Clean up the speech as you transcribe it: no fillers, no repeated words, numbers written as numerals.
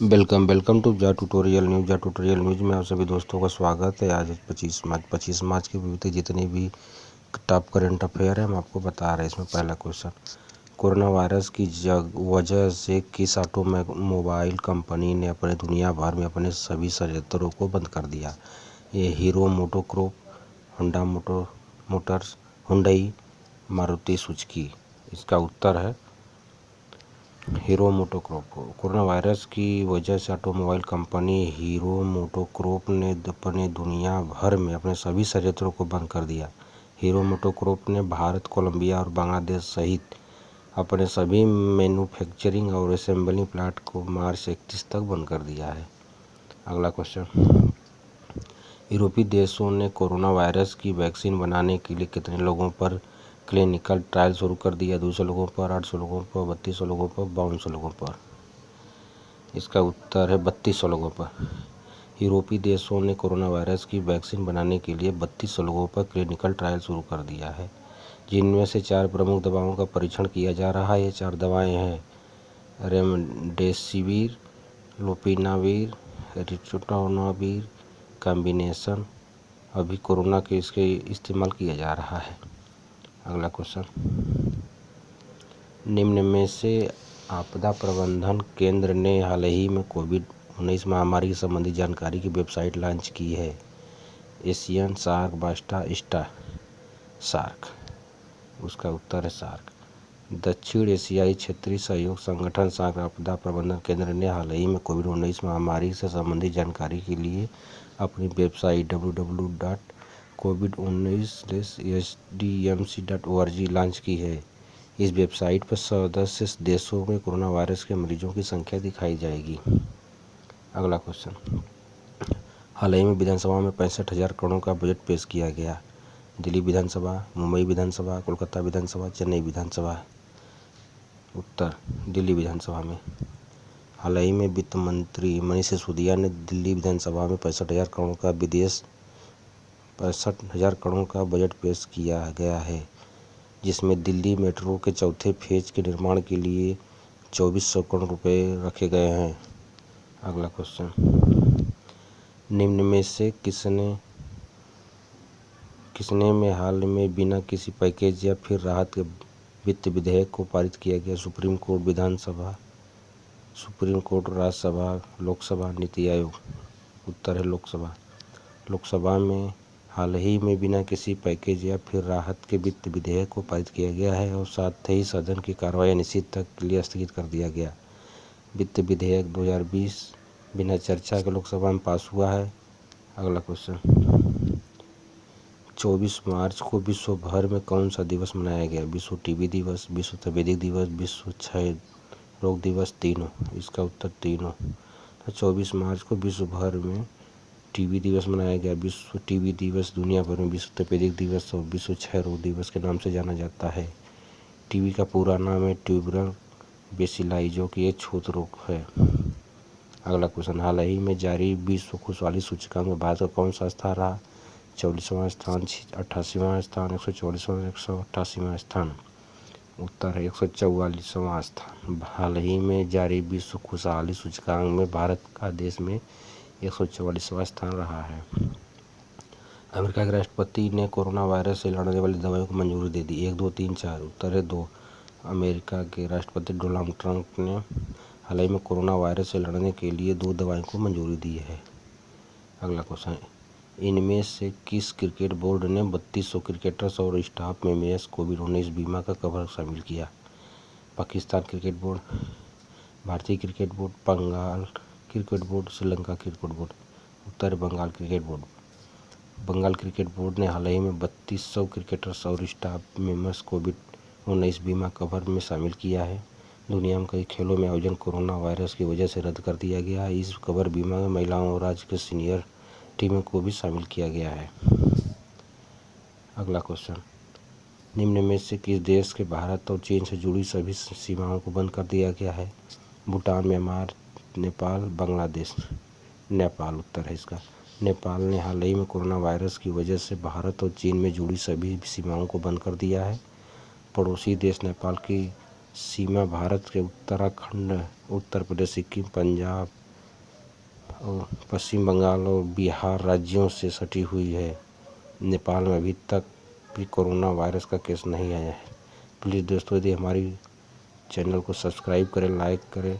Welcome to job tutorial news में आप सभी दोस्तों का स्वागत है। आज 25 मार्च के विभिन्न जितने भी टॉप करंट अफेयर है हम आपको बता रहे हैं। इसमें पहला क्वेश्चन, कोरोना वायरस की वजह से किस ऑटोमोबाइल कंपनी ने अपने दुनिया भर में अपने सभी संयंत्रों को बंद कर दिया? ये hero MotoCorp, Honda Motors, Hyundai, Maruti Suzuki. इसका उत्तर है हीरो मोटोकॉर्प। कोरोना वायरस की वजह से ऑटोमोबाइल कंपनी हीरो मोटोकॉर्प ने अपने दुनिया भर में अपने सभी संयंत्रों को बंद कर दिया। हीरो मोटोकॉर्प ने भारत, कोलंबिया और बांग्लादेश सहित अपने सभी मैन्युफैक्चरिंग और असेंबलिंग प्लांट को मार्च 31 तक बंद कर दिया है। अगला क्वेश्चन, यूरोपीय देशों ने कोरोना वायरस की वैक्सीन बनाने के लिए कितने लोगों पर क्लिनिकल ट्रायल शुरू कर दिया? 200 लोगों पर, 800 लोगों पर, 3200 लोगों पर, 5200 लोगों पर। इसका उत्तर है 3200 लोगों पर। यूरोपीय देशों ने कोरोना वायरस की वैक्सीन बनाने के लिए 3200 लोगों पर क्लिनिकल ट्रायल शुरू कर दिया है, जिनमें से 4 प्रमुख दवाओं का परीक्षण किया जा रहा है। ये 4 दवाएं हैं रेमडेसिविर, लोपिनाविर, रिटोनाविर कॉम्बिनेशन। अभी कोरोना के इसके इस्तेमाल किया जा रहा है। अगला क्वेश्चन, निम्न में से आपदा प्रबंधन केंद्र ने हाल ही में कोविड-19 महामारी से संबंधित जानकारी की वेबसाइट लॉन्च की है? एशियन शार्क, बास्टा, शार्क। उसका उत्तर है शार्क। दक्षिण एशियाई क्षेत्रीय सहयोग संगठन शार्क आपदा प्रबंधन केंद्र ने हाल ही में कोविड-19 महामारी से संबंधित जानकारी के लिए अपनी वेबसाइट www.covid19-sdmc.org लॉन्च की है। इस वेबसाइट पर सदस्य देशों में कोरोना वायरस के मरीजों की संख्या दिखाई जाएगी। अगला क्वेश्चन, हाल ही में विधानसभा में 65,000 करोड़ का बजट पेश किया गया। दिल्ली विधानसभा, मुंबई विधानसभा, कोलकाता विधानसभा, चेन्नई विधानसभा। उत्तर दिल्ली विधानसभा में। हाल ही में वित्त मंत्री मनीष सिसोदिया ने दिल्ली विधानसभा में 65,000 करोड़ का बजट पेश किया गया है, जिसमें दिल्ली मेट्रो के चौथे फेज के निर्माण के लिए 2400 करोड़ रुपए रखे गए हैं। अगला क्वेश्चन, निम्न में से किसने में हाल में बिना किसी पैकेज या फिर राहत के वित्त विधेयक को पारित किया गया? सुप्रीम कोर्ट, विधानसभा, सुप्रीम कोर्ट, राज्यसभा, लोकसभा, नीति आयोग। उत्तर है लोकसभा। लोकसभा में हाल ही में बिना किसी पैकेज या फिर राहत के वित्त विधेयक को पारित किया गया है और साथ ही सदन की कार्रवाई अनिश्चित तक के लिए स्थगित कर दिया गया। वित्त विधेयक 2020 बिना चर्चा के लोकसभा में पास हुआ है। अगला क्वेश्चन, 24 मार्च को विश्व भर में कौन सा दिवस मनाया गया? विश्व टीबी दिवस, विश्व तपेदिक दिवस, विश्व क्षय रोग दिवस, तीनों। इसका उत्तर तीनों। 24 मार्च को विश्व भर में टीबी दिवस मनाया गया। विश्व टीबी दिवस दुनिया भर में विश्व तपेदिक दिवस और विश्व क्षय रोग दिवस के नाम से जाना जाता है। टीबी का पूरा नाम है ट्यूबरल बेसिलाई, जो कि एक छूत रोग है। अगला क्वेश्चन, हाल ही में जारी विश्व खुशहाली सूचकांक में भारत का कौन सा स्थान रहा? 44वां स्थान, 88वां स्थान, 144वां, 188वां स्थान। उत्तर है 144वां स्थान। हाल ही में जारी विश्व खुशहाली सूचकांक में भारत का देश में 144वां स्थान रहा है। अमेरिका के राष्ट्रपति ने कोरोना वायरस से लड़ने वाली दवाइयों को मंजूरी दे दी। 1, 2, 3, 4। उत्तर है 2। अमेरिका के राष्ट्रपति डोनाल्ड ट्रंप ने हाल ही में कोरोना वायरस से लड़ने के लिए 2 दवाइयों को मंजूरी दी है। अगला क्वेश्चन, इनमें से किस क्रिकेट बोर्ड ने 3200 क्रिकेटर्स और स्टाफ मेंबर्स कोविड-19 बीमा का कवर शामिल किया? पाकिस्तान क्रिकेट बोर्ड, भारतीय cricket board, Bengal cricket board, Sri Lanka cricket board. उत्तर Bengal cricket board. Bengal cricket board ने हाल ही में 3200 क्रिकेटर्स और स्टाफ मेंबर्स कोविड-19 बीमा कवर में शामिल किया है। दुनिया में कई खेलों में आयोजन कोरोना वायरस की वजह से रद्द कर दिया गया है। इस कवर बीमा में महिलाओं और राज्य के सीनियर टीमों को भी शामिल किया गया है। अगला क्वेश्चन, निम्न में से किस देश के भारत और चीन से जुड़ी सभी सीमाओं को बंद कर दिया गया है? भूटान, म्यांमार, नेपाल, बांग्लादेश। नेपाल उत्तर है इसका। नेपाल ने हाल ही में कोरोना वायरस की वजह से भारत और चीन में जुड़ी सभी सीमाओं को बंद कर दिया है। पड़ोसी देश नेपाल की सीमा भारत के उत्तराखंड, उत्तर प्रदेश, सिक्किम, पंजाब, और पश्चिम बंगाल और बिहार राज्यों से सटी हुई है। नेपाल में अभी तक भी कोरोना वायरस का केस नहीं आया है। प्लीज़ दोस्तों, यदि हमारी चैनल को सब्सक्राइब करें, लाइक करें